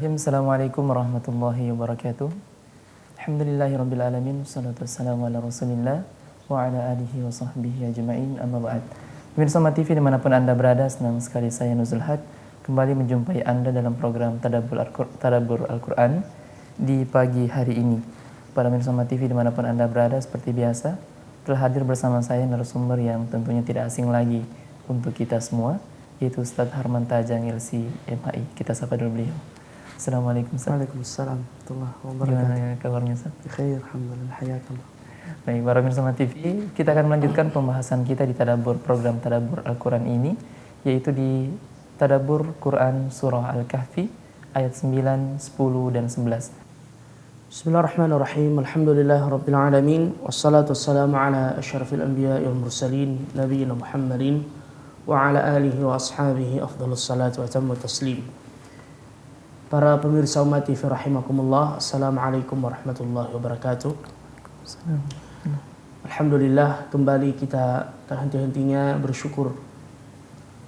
Bismillahirrahmanirrahim. Assalamualaikum warahmatullahi wabarakatuh. Alhamdulillahirrabbilalamin. Wassalatu wassalamu ala rasulillah wa ala alihi wa sahbihi ajma'in, amma ba'd. Pemirsa Mata TV dimanapun Anda berada, senang sekali saya Nuzul Had kembali menjumpai Anda dalam program Tadabbur Al-Quran di pagi hari ini. Para pemirsa Mata TV dimanapun Anda berada, seperti biasa telah hadir bersama saya narasumber yang tentunya tidak asing lagi untuk kita semua, yaitu Ustaz Harman Tajang LC MHI. Kita sapa dulu beliau. Assalamualaikum Ustaz. Waalaikumsalam warahmatullahi wabarakatuh. Gimana kabarnya Ustaz? Khair, alhamdulillah, hayakallah. Baik, para pemirsa Mata TV, kita akan melanjutkan pembahasan kita di program Tadabbur Al-Quran ini, yaitu di Tadabbur Quran Surah Al-Kahfi ayat 9, 10 dan 11. Bismillahirrahmanirrahim. Alhamdulillah rabbil alamin. Wassalatu wassalamu ala asyrafil anbiya'i wal mursalin nabiyina Muhammadin wa ala alihi wa ashabihi afdhalus salatu wa tammu taslim. Para pemirsa Umat TV rahimakumullah, assalamualaikum warahmatullahi wabarakatuh. Alhamdulillah, kembali kita tak henti-hentinya bersyukur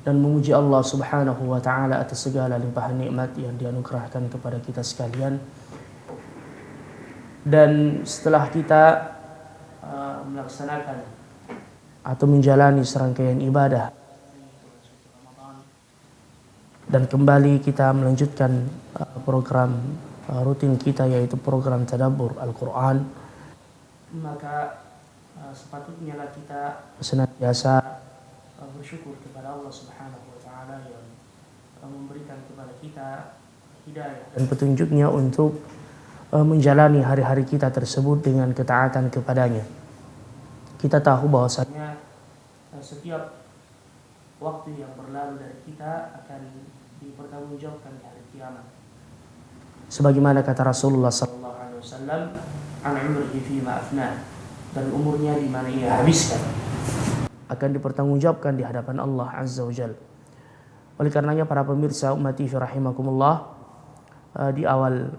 dan memuji Allah Subhanahu wa taala atas segala limpahan nikmat yang dianugerahkan kepada kita sekalian. Dan setelah kita melaksanakan atau menjalani serangkaian ibadah dan kembali kita melanjutkan program rutin kita, yaitu program Tadabbur Al-Quran, maka sepatutnya lah kita senantiasa bersyukur kepada Allah Subhanahu wa taala yang memberikan kepada kita hidayah dan petunjuknya untuk menjalani hari-hari kita tersebut dengan ketaatan kepadanya. Kita tahu bahwasanya setiap waktu yang berlalu dari kita akan dipertanggungjawabkan di hari kiamat. Sebagaimana kata Rasulullah sallallahu alaihi wasallam, "An umrihi fi ma afna", dan umurnya di mana ia habiskan akan dipertanggungjawabkan di hadapan Allah Azza wa Jalla. Oleh karenanya para pemirsa Umat TV rahimakumullah, di awal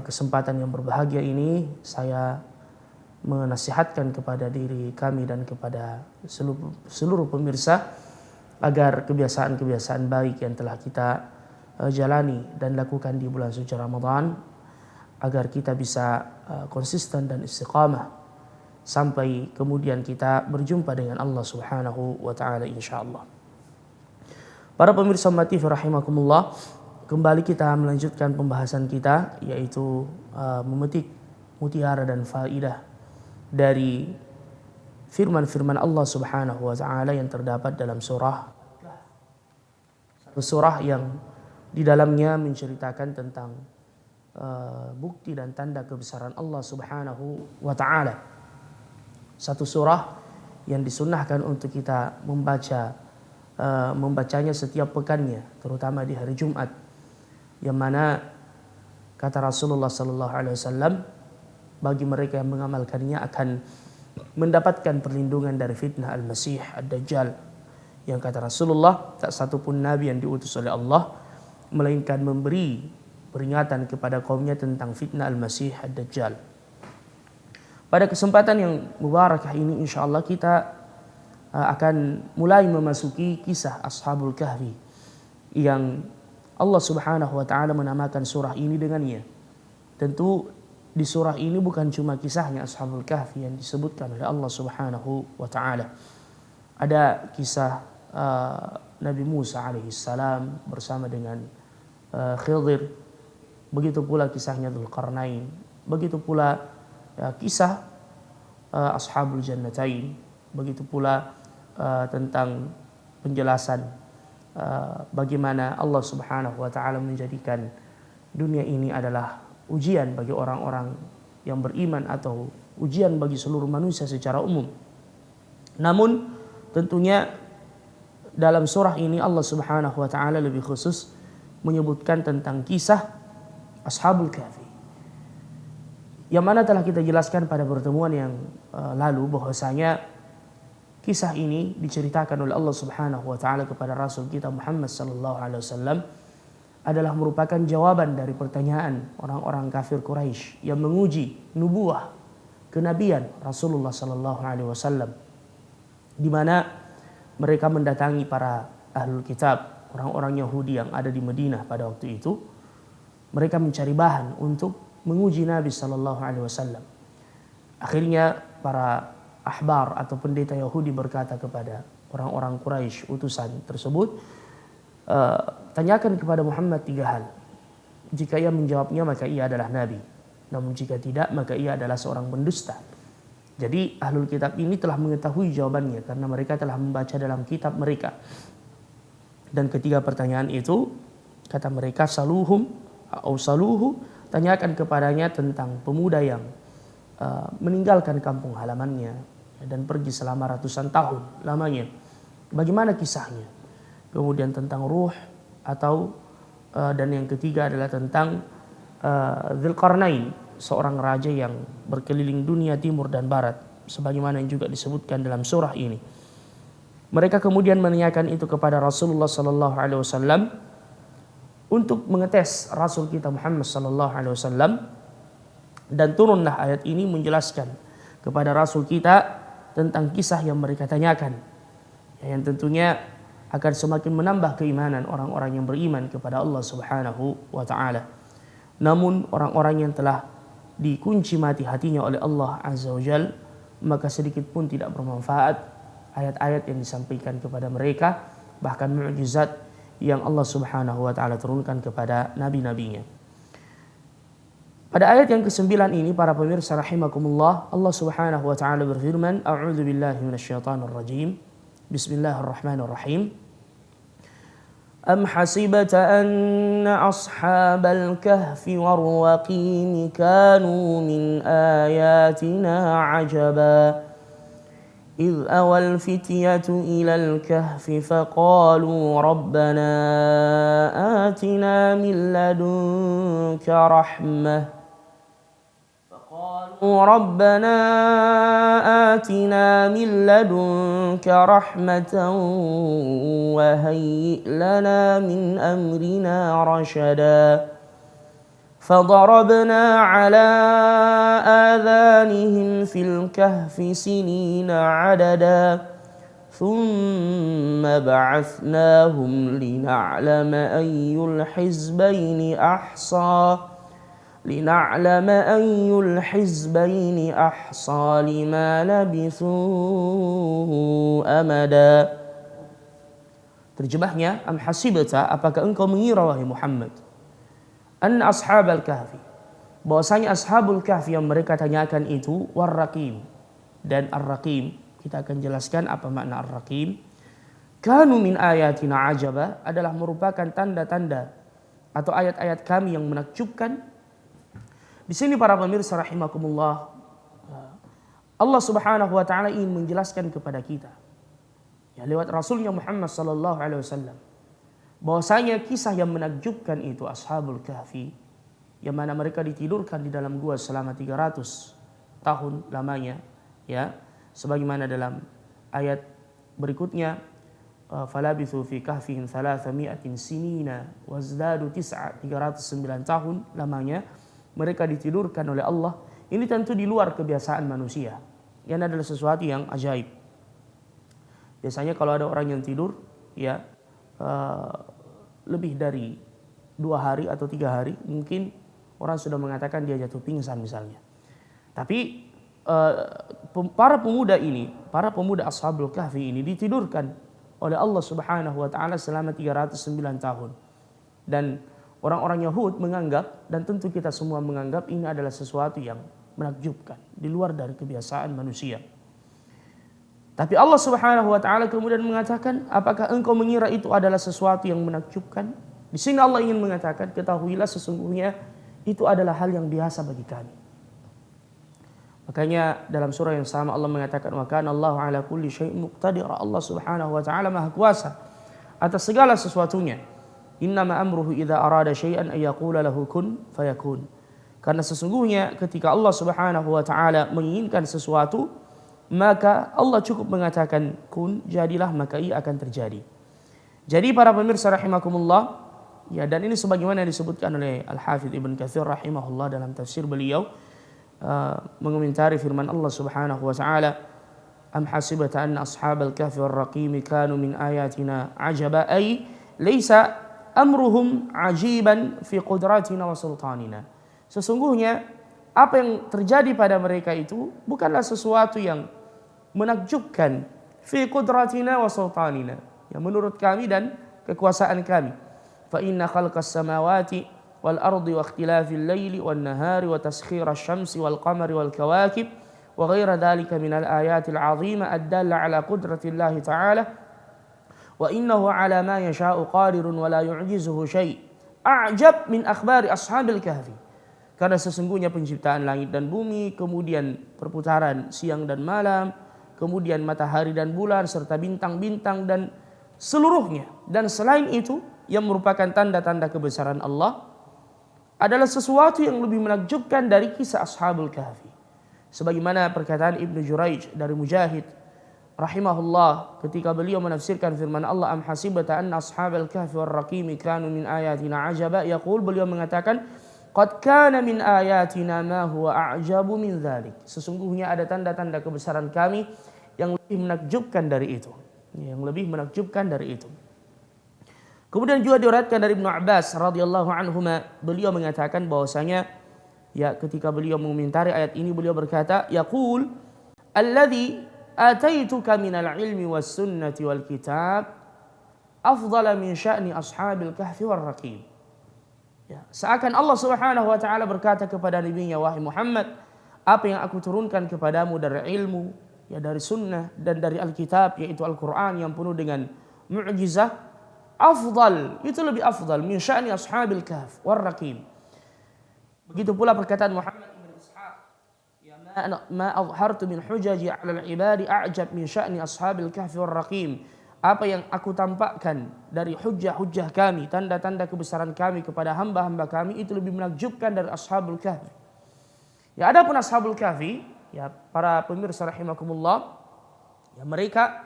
kesempatan yang berbahagia ini saya menasihatkan kepada diri kami dan kepada seluruh pemirsa agar kebiasaan-kebiasaan baik yang telah kita jalani dan lakukan di bulan suci Ramadan, agar kita bisa konsisten dan istiqamah sampai kemudian kita berjumpa dengan Allah Subhanahu wa taala insyaallah. Para pemirsa Umat TV rahimakumullah, kembali kita melanjutkan pembahasan kita, yaitu memetik mutiara dan faidah dari firman-firman Allah Subhanahu wa taala yang terdapat dalam satu surah yang di dalamnya menceritakan tentang bukti dan tanda kebesaran Allah Subhanahu wa taala. Satu surah yang disunnahkan untuk kita membacanya setiap pekannya, terutama di hari Jumat, yang mana kata Rasulullah sallallahu alaihi wasallam, bagi mereka yang mengamalkannya akan mendapatkan perlindungan dari fitnah Al-Masih Ad-Dajjal, yang kata Rasulullah tak satu pun nabi yang diutus oleh Allah melainkan memberi peringatan kepada kaumnya tentang fitnah Al-Masih Ad-Dajjal. Pada kesempatan yang mubarakah ini insyaallah kita akan mulai memasuki kisah Ashabul Kahfi yang Allah Subhanahu wa taala menamakan surah ini dengannya. Tentu di surah ini bukan cuma kisahnya Ashabul Kahfi yang disebutkan oleh Allah Subhanahu wa taala. Ada kisah Nabi Musa alaihissalam bersama dengan Khidir, begitu pula kisahnya Dzulqarnain, begitu pula kisah Ashabul Jannatain, begitu pula tentang penjelasan bagaimana Allah Subhanahu wa taala menjadikan dunia ini adalah ujian bagi orang-orang yang beriman atau ujian bagi seluruh manusia secara umum. Namun tentunya dalam surah ini Allah Subhanahu wa taala lebih khusus menyebutkan tentang kisah Ashabul Kahfi, yang mana telah kita jelaskan pada pertemuan yang lalu bahwasanya kisah ini diceritakan oleh Allah Subhanahu wa taala kepada Rasul kita Muhammad sallallahu alaihi wasallam adalah merupakan jawaban dari pertanyaan orang-orang kafir Quraisy yang menguji nubuah kenabian Rasulullah sallallahu alaihi wasallam, di mana mereka mendatangi para ahlul kitab, orang-orang Yahudi yang ada di Madinah pada waktu itu, mereka mencari bahan untuk menguji Nabi Shallallahu Alaihi Wasallam. Akhirnya para ahbar atau pendeta Yahudi berkata kepada orang-orang Quraisy utusan tersebut, tanyakan kepada Muhammad 3 hal. Jika ia menjawabnya maka ia adalah Nabi. Namun jika tidak maka ia adalah seorang pendusta. Jadi ahlul kitab ini telah mengetahui jawabannya karena mereka telah membaca dalam kitab mereka. Dan ketiga pertanyaan itu kata mereka saluhum au saluhu, tanyakan kepadanya tentang pemuda yang meninggalkan kampung halamannya dan pergi selama ratusan tahun lamanya. Bagaimana kisahnya? Kemudian tentang ruh atau dan yang ketiga adalah tentang Dzulqarnain, seorang raja yang berkeliling dunia timur dan barat sebagaimana yang juga disebutkan dalam surah ini. Mereka kemudian menanyakan itu kepada Rasulullah sallallahu alaihi wasallam untuk mengetes Rasul kita Muhammad sallallahu alaihi wasallam, dan turunlah ayat ini menjelaskan kepada Rasul kita tentang kisah yang mereka tanyakan, yang tentunya akan semakin menambah keimanan orang-orang yang beriman kepada Allah Subhanahu wa taala. Namun orang-orang yang telah dikunci mati hatinya oleh Allah Azza wa Jalla, maka sedikit pun tidak bermanfaat ayat-ayat yang disampaikan kepada mereka, bahkan mukjizat yang Allah Subhanahu wa taala turunkan kepada nabi-nabinya. Pada ayat yang ke-9 ini para pemirsa rahimakumullah, Allah Subhanahu wa taala berfirman, A'udzu billahi minasyaitonir rajim. Bismillahirrahmanirrahim. Am hasibata anna ashabal kahfi war-raqim kanu min ayatina 'ajaba. إذ أوى الفتية إلى الكهف فقالوا ربنا آتنا من لدنك رحمة وهيئ لنا من أمرنا رشدا فضربنا على آذانهم في الكهف سنين عددا ثم بعثناهم لنعلم أي الحزبين أحصى لما لبثوا أمدا. Terjemahnya, am hasibata, apakah engkau mengira wahai Muhammad, an ashabal kahfi, bahwasanya ashabul kahfi yang mereka tanyakan itu war-raqim dan ar-raqim. Kita akan jelaskan apa makna ar-raqim. Kanu min ayatina ajaba, adalah merupakan tanda-tanda atau ayat-ayat kami yang menakjubkan. Di sini para pemirsa rahimakumullah, Allah Subhanahu wa taala ingin menjelaskan kepada kita ya lewat Rasulnya Muhammad sallallahu alaihi wasallam bahwasanya kisah yang menakjubkan itu ashabul kahfi, yang mana mereka ditidurkan di dalam gua selama 300 tahun lamanya, ya, sebagaimana dalam ayat berikutnya, falabithu fi kahfihim 300 sinina wazdadu 309 tahun lamanya mereka ditidurkan oleh Allah. Ini tentu di luar kebiasaan manusia. Ini adalah sesuatu yang ajaib. Biasanya kalau ada orang yang tidur, ya, lebih dari 2 hari atau 3 hari, mungkin orang sudah mengatakan dia jatuh pingsan misalnya. Tapi para pemuda ashabul kahfi ini ditidurkan oleh Allah Subhanahu wa taala selama 309 tahun. Dan orang-orang Yahud menganggap, dan tentu kita semua menganggap, ini adalah sesuatu yang menakjubkan, di luar dari kebiasaan manusia. Tapi Allah Subhanahu wa taala kemudian mengatakan, apakah engkau mengira itu adalah sesuatu yang menakjubkan? Di sini Allah ingin mengatakan, ketahuilah sesungguhnya itu adalah hal yang biasa bagi kami. Makanya dalam surah yang sama Allah mengatakan, wa kana Allahu ala kulli syai'in muqtadira. Allah Subhanahu wa taala Maha Kuasa atas segala sesuatunya. Innama amruhu idza arada syai'an ay yaqula lahu kun fayakun. Karena sesungguhnya ketika Allah Subhanahu wa taala menginginkan sesuatu, maka Allah cukup mengatakan kun, jadilah, maka ia akan terjadi. Jadi para pemirsa rahimakumullah, ya, dan ini sebagaimana disebutkan oleh Al-Hafidz Ibn Katsir rahimahullah dalam tafsir beliau mengomentari firman Allah Subhanahu wa taala, am hasibata anna ashabal kahfi war raqim kanu min ayatina ajaba, ay laisa amruhum ajiban fi qudratina wa sultanina. Sesungguhnya apa yang terjadi pada mereka itu bukanlah sesuatu yang menakjubkan, fi qudratina wa sultanina, yang menurut kami dan kekuasaan kami. Fa inna khalqas samawati wal ardi wa ikhtilafil laili wan nahari wa taskhiras syamsi wal qamari wal kawakib wa ghaira dhalika minal ayatil azimah ad-dalla ala qudratillahi ta'ala wa innahu ala ma yasha'u qadirun wa la yu'jizuhu syai'. A'jab min akhbari ashabil kahfi. Karena sesungguhnya penciptaan langit dan bumi, kemudian perputaran siang dan malam, kemudian matahari dan bulan serta bintang-bintang dan seluruhnya, dan selain itu yang merupakan tanda-tanda kebesaran Allah, adalah sesuatu yang lebih menakjubkan dari kisah Ashabul Kahfi. Sebagaimana perkataan Ibnu Juraij dari Mujahid rahimahullah ketika beliau menafsirkan firman Allah, am hasibata anna ashabal kahfi war raqim kanu min ayatina ajaba, yaqul, beliau mengatakan, qad kana min ayatina ma huwa a'jabu min dzalik. Sesungguhnya ada tanda-tanda kebesaran kami yang lebih menakjubkan dari itu. Yang lebih menakjubkan dari itu. Kemudian juga diriwayatkan dari Ibnu Abbas radhiyallahu anhuma, beliau mengatakan bahwasanya ya ketika beliau mengomentari ayat ini beliau berkata, yaqul alladzi ataituka minal ilmi was sunnati wal kitab afdhala min sya'ni ashabil kahfi war raqim. Ya, seakan Allah Subhanahu wa taala berkata kepada nabinya, wahai Muhammad, apa yang aku turunkan kepadamu dari ilmu, ya dari sunnah dan dari Alkitab, yaitu Al-Qur'an yang penuh dengan mu'jizah, afdal, itu lebih afdal min sya'ni ashabil kahf war raqim. Begitu pula perkataan Muhammad bin Ishaq, ya ma adhartu min hujaji 'ala al-ibadi a'jab min sya'ni ashabil kahfi war raqim. Apa yang aku tampakkan dari hujjah-hujjah kami, tanda-tanda kebesaran kami kepada hamba-hamba kami itu lebih menakjubkan dari Ashabul Kahfi. Ya, adapun Ashabul Kahfi, ya para pemirsa rahimakumullah, ya mereka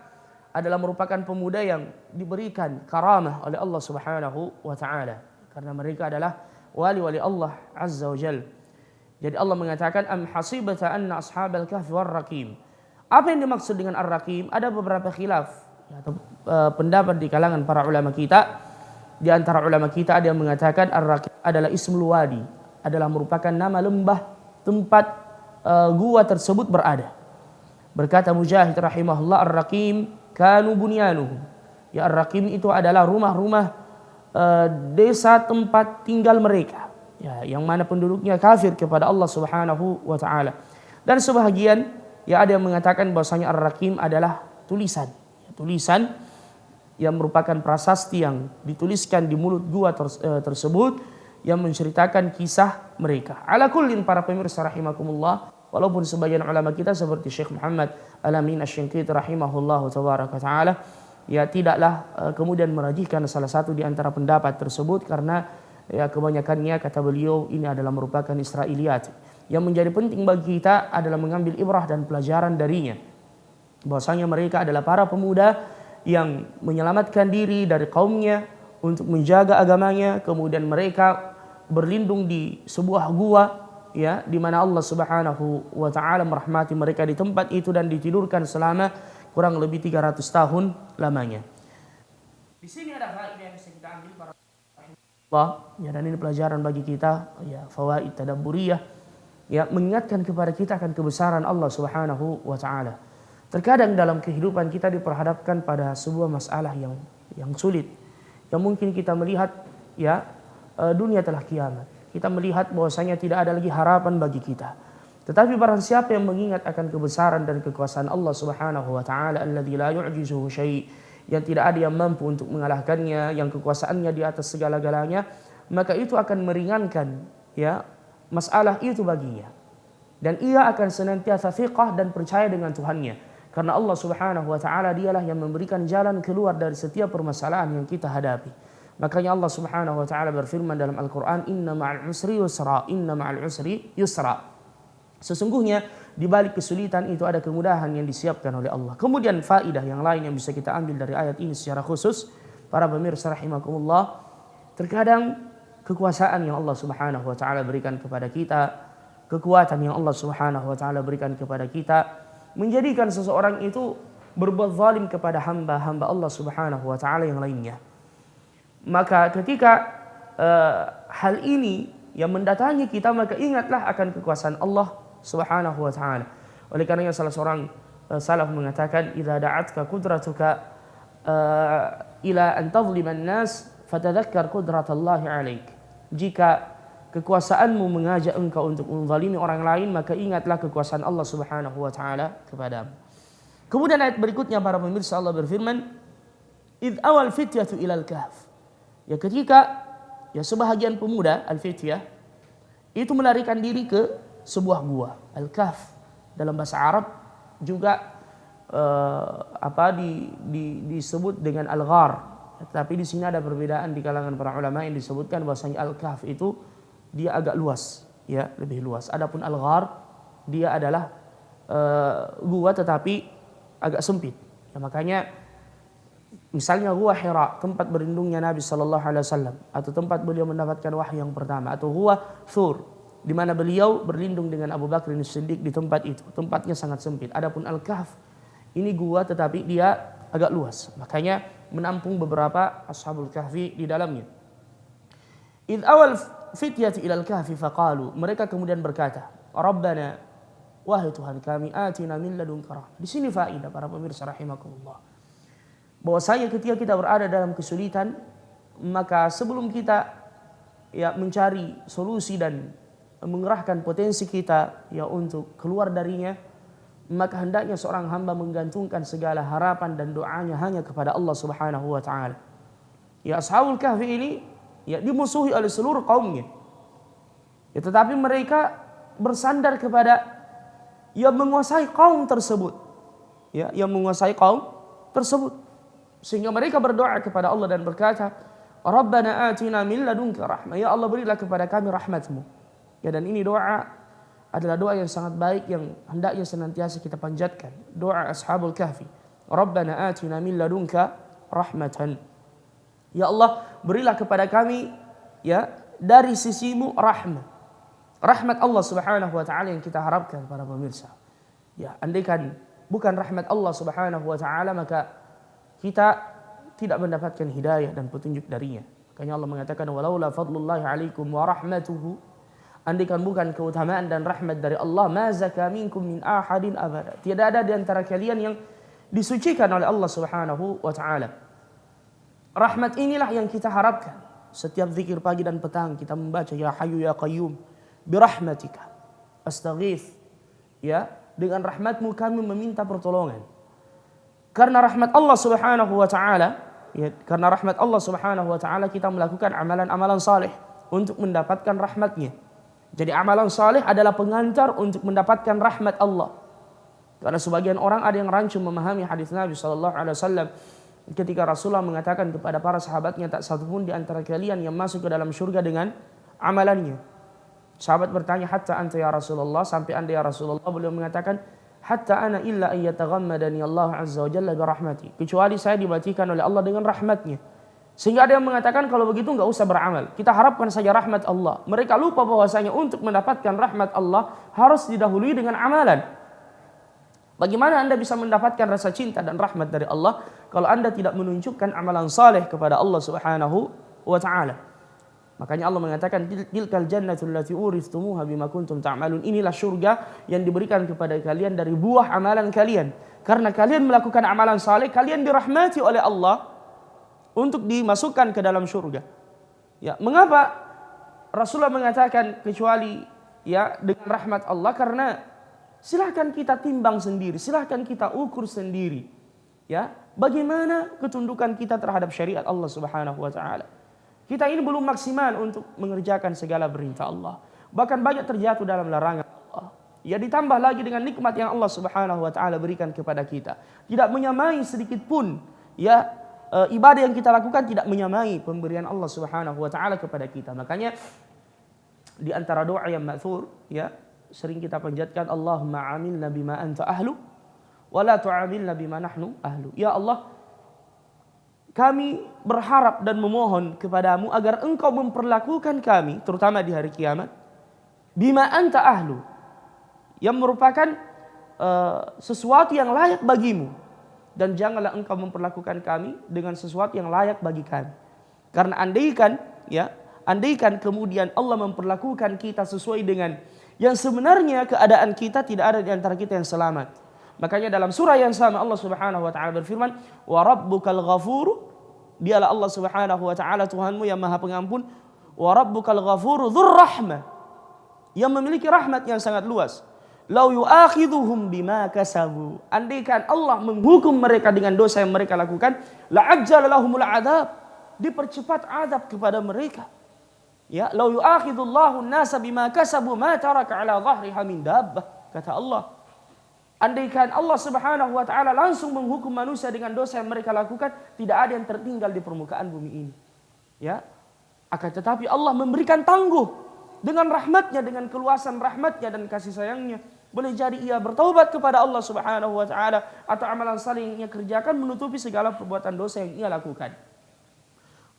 adalah merupakan pemuda yang diberikan karamah oleh Allah Subhanahu wa taala karena mereka adalah wali-wali Allah Azza wa Jalla. Jadi Allah mengatakan, am hasibata anna ashabal kahfi war raqim. Apa yang dimaksud dengan ar-raqim? Ada beberapa khilaf atau pendapat di kalangan para ulama kita. Di antara ulama kita ada yang mengatakan ar-raqim adalah ismul wadi, adalah merupakan nama lembah tempat gua tersebut berada. Berkata Mujahid rahimahullah, ar-raqim kanu bunyanuhum. Ya, ar-raqim itu adalah rumah-rumah desa tempat tinggal mereka, ya, yang mana penduduknya kafir kepada Allah Subhanahu wa taala. Dan sebahagian ya ada yang mengatakan bahwasanya ar-raqim adalah tulisan yang merupakan prasasti yang dituliskan di mulut gua tersebut yang menceritakan kisah mereka. Ala kullin para pemirsa rahimakumullah, walaupun sebagian ulama kita seperti Syekh Muhammad Al-Amin Asy-Syanqiti rahimahullahu tabaraka taala ya tidaklah kemudian merajihkan salah satu di antara pendapat tersebut karena ya kebanyakannya kata beliau ini adalah merupakan Israiliyat. Yang menjadi penting bagi kita adalah mengambil ibrah dan pelajaran darinya. Bahwasanya mereka adalah para pemuda yang menyelamatkan diri dari kaumnya untuk menjaga agamanya, kemudian mereka berlindung di sebuah gua ya di mana Allah Subhanahu wa taala merahmati mereka di tempat itu dan ditidurkan selama kurang lebih 300 tahun lamanya. Di sini ada faedah yang bisa kita ambil para Allah ya, dan ini pelajaran bagi kita ya, fawaid tadabburiyah ya, mengingatkan kepada kita akan kebesaran Allah Subhanahu wa taala. Terkadang dalam kehidupan kita diperhadapkan pada sebuah masalah yang sulit, yang mungkin kita melihat ya dunia telah kiamat. Kita melihat bahwasanya tidak ada lagi harapan bagi kita. Tetapi barang siapa yang mengingat akan kebesaran dan kekuasaan Allah Subhanahu wa taala, alladzi la yu'jizuhu syai', yang tidak ada yang mampu untuk mengalahkannya, yang kekuasaannya di atas segala-galanya, maka itu akan meringankan ya masalah itu baginya. Dan ia akan senantiasa thiqah dan percaya dengan Tuhannya. Karena Allah Subhanahu wa taala dialah yang memberikan jalan keluar dari setiap permasalahan yang kita hadapi. Makanya Allah Subhanahu wa taala berfirman dalam Al-Qur'an, inna ma'al usri yusra, inna ma'al usri yusra. Sesungguhnya di balik kesulitan itu ada kemudahan yang disiapkan oleh Allah. Kemudian faidah yang lain yang bisa kita ambil dari ayat ini secara khusus, para pemirsa rahimakumullah, terkadang kekuasaan yang Allah Subhanahu wa taala berikan kepada kita, kekuatan yang Allah Subhanahu wa taala berikan kepada kita menjadikan seseorang itu berbuat zalim kepada hamba-hamba Allah Subhanahu wa taala yang lainnya. Maka ketika hal ini yang mendatangi kita, maka ingatlah akan kekuasaan Allah Subhanahu wa taala. Oleh karenanya salah seorang salaf mengatakan, "Idza da'atka qudratuka ila an tadhlima an-nas fatadhakkar qudratallahi 'alaik." Jika kekuasaanmu mengajak engkau untuk menzalimi orang lain, maka ingatlah kekuasaan Allah Subhanahu wa taala kepadamu. Kemudian ayat berikutnya para pemirsa, Allah berfirman, "Idz awal fityatu ilal kahf." Ya, ketika sebahagian pemuda al-fityah itu melarikan diri ke sebuah gua. Al-kahf dalam bahasa Arab juga disebut dengan al-ghar. Tapi di sini ada perbedaan di kalangan para ulama yang disebutkan bahwasanya al-kahf itu dia agak luas, ya, lebih luas. Adapun al-ghar dia adalah gua tetapi agak sempit. Ya, makanya misalnya gua Hira, tempat berlindungnya Nabi sallallahu alaihi wasallam, atau tempat beliau mendapatkan wahyu yang pertama, atau gua Thur di mana beliau berlindung dengan Abu Bakar As-Siddiq di tempat itu. Tempatnya sangat sempit. Adapun Al-Kahf ini gua tetapi dia agak luas. Makanya menampung beberapa ashabul kahfi di dalamnya. Idz awal fityati ilal kahfi faqalu, mereka kemudian berkata, "Rabbana, wahai Tuhan kami, atina min ladunka rahmah." Di sini faedah para pemirsa rahimakumullah, bahwasanya ketika kita berada dalam kesulitan, maka sebelum kita mencari solusi dan mengerahkan potensi kita untuk keluar darinya, maka hendaknya seorang hamba menggantungkan segala harapan dan doanya hanya kepada Allah Subhanahu wa taala. Ya, ashabul kahfi ini dimusuhi oleh seluruh kaumnya. Ya, tetapi mereka bersandar kepada yang menguasai kaum tersebut. Ya, yang menguasai kaum tersebut. Sehingga mereka berdoa kepada Allah dan berkata, "Rabbana atina min ladunka rahmah." Ya Allah, berilah kepada kami rahmat-Mu. Ya, dan ini doa adalah doa yang sangat baik yang hendaknya senantiasa kita panjatkan. Doa ashabul kahfi. Rabbana atina min ladunka rahmatan. Ya Allah, berilah kepada kami dari sisi-Mu rahmat. Rahmat Allah Subhanahu wa taala yang kita harapkan para pemirsa. Ya, andaikan bukan rahmat Allah Subhanahu wa taala, maka kita tidak mendapatkan hidayah dan petunjuk darinya. Makanya Allah mengatakan, "Walaula fadlullahi 'alaikum wa rahmatuhu." Andaikan bukan keutamaan dan rahmat dari Allah, ma zaka minkum min ahadin abada. Tidak ada di antara kalian yang disucikan oleh Allah Subhanahu wa taala. Rahmat inilah yang kita harapkan. Setiap zikir pagi dan petang kita membaca, "Ya Hayyu ya Qayyum, bi rahmatika astaghits." Ya, dengan rahmat-Mu kami meminta pertolongan. Karena rahmat Allah Subhanahu wa taala, karena rahmat Allah Subhanahu wa taala kita melakukan amalan-amalan saleh untuk mendapatkan rahmat-Nya. Jadi amalan saleh adalah pengantar untuk mendapatkan rahmat Allah. Karena sebagian orang ada yang rancu memahami hadis Nabi sallallahu alaihi wasallam ketika Rasulullah mengatakan kepada para sahabatnya, "Tak satu pun di antara kalian yang masuk ke dalam surga dengan amalannya." Sahabat bertanya, "Hatta anta ya Rasulullah?" Sampai Anda ya Rasulullah? Beliau mengatakan, "Hatta ana illa an yataghammadani Allah azza wa jalla bi rahmati." Kecuali saya dimatikan oleh Allah dengan rahmatnya. Sehingga ada yang mengatakan kalau begitu enggak usah beramal, kita harapkan saja rahmat Allah. Mereka lupa bahwasanya untuk mendapatkan rahmat Allah harus didahului dengan amalan. Bagaimana Anda bisa mendapatkan rasa cinta dan rahmat dari Allah kalau Anda tidak menunjukkan amalan saleh kepada Allah Subhanahu wa taala? Makanya Allah mengatakan, "Tilkal jannatul lati uristumuha bima kuntum ta'malun." Inilah surga yang diberikan kepada kalian dari buah amalan kalian. Karena kalian melakukan amalan saleh, kalian dirahmati oleh Allah untuk dimasukkan ke dalam surga. Ya, mengapa Rasulullah mengatakan kecuali dengan rahmat Allah? Karena silahkan kita timbang sendiri, silahkan kita ukur sendiri. Ya, bagaimana ketundukan kita terhadap syariat Allah Subhanahu wa taala. Kita ini belum maksimal untuk mengerjakan segala perintah Allah. Bahkan banyak terjatuh dalam larangan Allah. Ya, ditambah lagi dengan nikmat yang Allah Subhanahu wa taala berikan kepada kita. Tidak menyamai sedikit pun ibadah yang kita lakukan tidak menyamai pemberian Allah Subhanahu wa taala kepada kita. Makanya di antara doa yang ma'thur sering kita panjatkan, Allahumma amilna bima anta ahlu wa la tu'amilna bima nahnu ahlu. Ya Allah, kami berharap dan memohon kepadamu agar engkau memperlakukan kami, terutama di hari kiamat, bima anta ahlu, yang merupakan sesuatu yang layak bagimu. Dan janganlah engkau memperlakukan kami dengan sesuatu yang layak bagi kami. Karena andaikan kemudian Allah memperlakukan kita sesuai dengan yang sebenarnya keadaan kita, tidak ada di antara kita yang selamat. Makanya dalam surah yang sama Allah Subhanahu wa taala berfirman, "Wa rabbukal ghafur", dialah Allah Subhanahu wa taala Tuhanmu yang Maha Pengampun, "Wa rabbukal ghafuru dzur rahmah", yang memiliki rahmat yang sangat luas. "Lau yu'akhidhuhum bima kasabu", andaikan Allah menghukum mereka dengan dosa yang mereka lakukan, la'ajjala lahumul adzab, dipercepat azab kepada mereka. Ya, "Lau yu'akhidullahu an-nasa bima kasabu ma taraka 'ala dhahriha min dabbah", kata Allah. Andaikan Allah Subhanahu wa taala langsung menghukum manusia dengan dosa yang mereka lakukan, tidak ada yang tertinggal di permukaan bumi ini. Ya. Akan tetapi Allah memberikan tangguh dengan rahmatnya, dengan keluasan rahmatnya dan kasih sayangnya. Boleh jadi ia bertaubat kepada Allah Subhanahu wa taala atau amalan saleh yang ia kerjakan menutupi segala perbuatan dosa yang ia lakukan.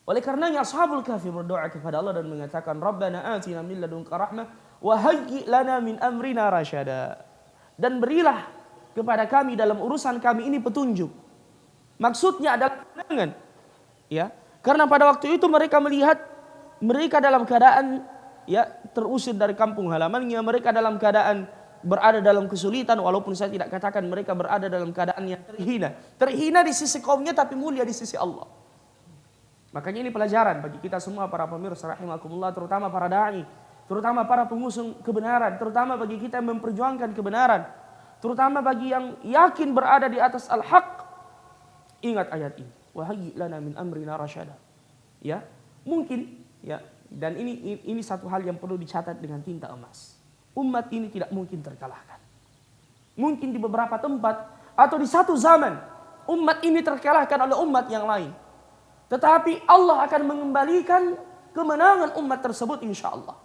Oleh karenanya Ashabul Kahfi berdoa kepada Allah dan mengatakan, "Rabbana atina min ladunka rahmah wa hayyi' lana min amrina rasyada." Dan berilah kepada kami dalam urusan kami ini petunjuk. Maksudnya adalah kemenangan. Ya, karena pada waktu itu mereka melihat mereka dalam keadaan terusir dari kampung halamannya, mereka dalam keadaan berada dalam kesulitan, walaupun saya tidak katakan mereka berada dalam keadaan yang terhina. Terhina di sisi kaumnya tapi mulia di sisi Allah. Makanya ini pelajaran bagi kita semua para pemirsa rahimakumullah, terutama para dai, terutama para pengusung kebenaran, terutama bagi kita yang memperjuangkan kebenaran, terutama bagi yang yakin berada di atas al-haq. Ingat ayat ini, "Wa hayyi' lana min amrina rasyada." Ya, mungkin dan ini satu hal yang perlu dicatat dengan tinta emas. Umat ini tidak mungkin terkalahkan. Mungkin di beberapa tempat atau di satu zaman umat ini terkalahkan oleh umat yang lain. Tetapi Allah akan mengembalikan kemenangan umat tersebut insya Allah.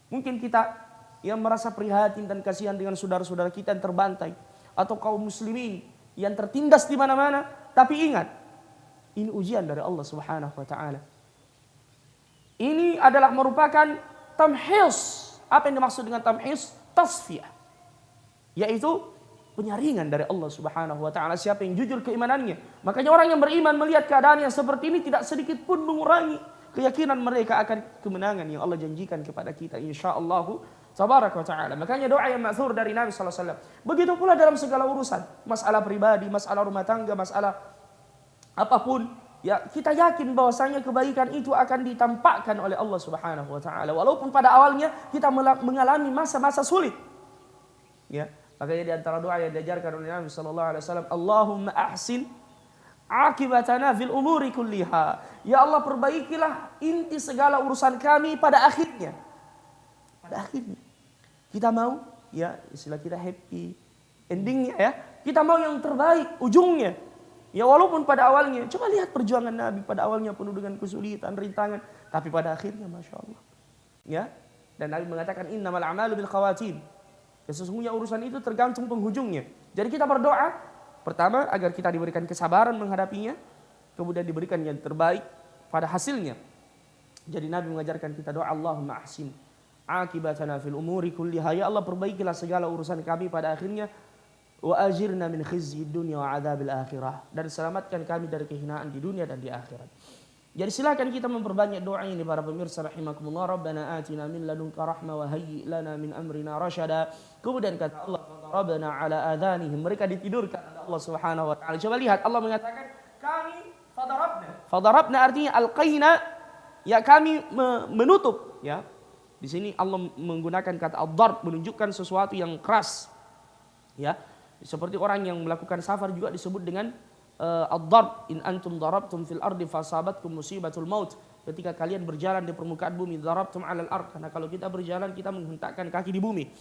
Mungkin kita yang merasa prihatin dan kasihan dengan saudara-saudara kita yang terbantai, atau kaum muslimin yang tertindas di mana-mana, tapi ingat, ini ujian dari Allah Subhanahu wa taala. Ini adalah merupakan tamhis. Apa yang dimaksud dengan tamhis? Tasfiyah. Yaitu penyaringan dari Allah Subhanahu wa taala siapa yang jujur keimanannya. Makanya orang yang beriman melihat keadaan yang seperti ini tidak sedikit pun mengurangi keyakinan mereka akan kemenangan yang Allah janjikan kepada kita insyaallah tabaraka wa taala. Makanya doa yang ma'thur dari Nabi sallallahu alaihi wasallam. Begitu pula dalam segala urusan, masalah pribadi, masalah rumah tangga, masalah apapun. Ya, kita yakin bahwasanya kebaikan itu akan ditampakkan oleh Allah Subhanahu wa taala walaupun pada awalnya kita mengalami masa-masa sulit. Ya, makanya di antara doa yang diajarkan oleh Nabi sallallahu alaihi wasallam, "Allahumma ahsin akibatana fil umuri kulliha." Ya Allah, perbaikilah inti segala urusan kami pada akhirnya. Pada akhirnya. Kita mau istilah kita happy endingnya ya. Kita mau yang terbaik ujungnya. Ya walaupun pada awalnya, coba lihat perjuangan Nabi pada awalnya penuh dengan kesulitan, rintangan, tapi pada akhirnya Masya Allah. Ya, dan Nabi mengatakan innamal a'malu bil khawatim. Sesungguhnya urusan itu tergantung penghujungnya. Jadi kita berdoa, pertama agar kita diberikan kesabaran menghadapinya, kemudian diberikan yang terbaik pada hasilnya. Jadi Nabi mengajarkan kita doa, Allahumma ahsin akibatana fil umuri kulliha. Ya Allah, perbaikilah segala urusan kami pada akhirnya. Wa ajirna min khizyi dunya wa adzabil akhirah, dan selamatkan kami dari kehinaan di dunia dan di akhirat. Jadi silakan kita memperbanyak doa ini para pemirsa rahimakumullah. Rabbana atina min ladunka rahmah wa hayyi' lana min amrina rasyada. Kemudian kata Allah, Rabbana ala adhanihim, mereka ditidurkan oleh Allah Subhanahu wa taala. Coba lihat Allah mengatakan kami fadarabna. Fadarabna artinya alqaina, ya kami menutup, ya. Di sini Allah menggunakan kata ad-darb menunjukkan sesuatu yang keras. Ya. Seperti orang yang melakukan safar juga disebut dengan ad-darb. In antum darabtum fil ardi fasabatkum musibatul maut. Ketika kalian berjalan di permukaan bumi, darabtum 'alal ard. Karena kalau kita berjalan kita menghentakkan kaki di bumi.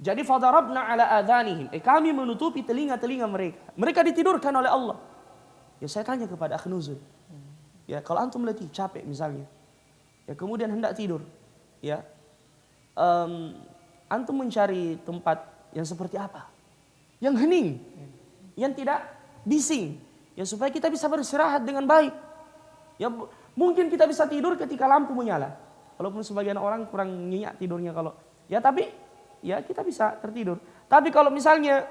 Jadi fadarabna 'ala adhanihim. Kami menutupi telinga-telinga mereka. Mereka ditidurkan oleh Allah. Ya saya tanya kepada akh Nuzul. Ya kalau antum letih, capek misalnya. Ya kemudian hendak tidur. Ya. Antum mencari tempat yang seperti apa? Yang hening, yang tidak bising, ya supaya kita bisa beristirahat dengan baik. Ya mungkin kita bisa tidur ketika lampu menyala, walaupun sebagian orang kurang nyenyak tidurnya kalau, ya tapi ya kita bisa tertidur. Tapi kalau misalnya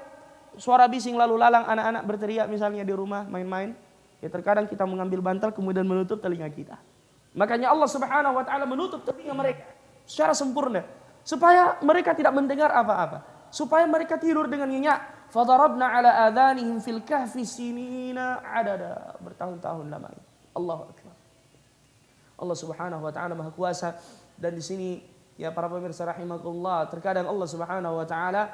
suara bising lalu lalang, anak-anak berteriak misalnya di rumah main-main, ya terkadang kita mengambil bantal kemudian menutup telinga kita. Makanya Allah Subhanahu wa taala menutup telinga mereka secara sempurna supaya mereka tidak mendengar apa-apa, supaya mereka tidur dengan nyenyak. Fadarabna ala adhanihim fil kahfi sinina adada, bertahun-tahun lamanya. Allahu akbar. Allah Subhanahu wa taala Maha Kuasa. Dan di sini ya para pemirsa rahimakumullah, terkadang Allah Subhanahu wa taala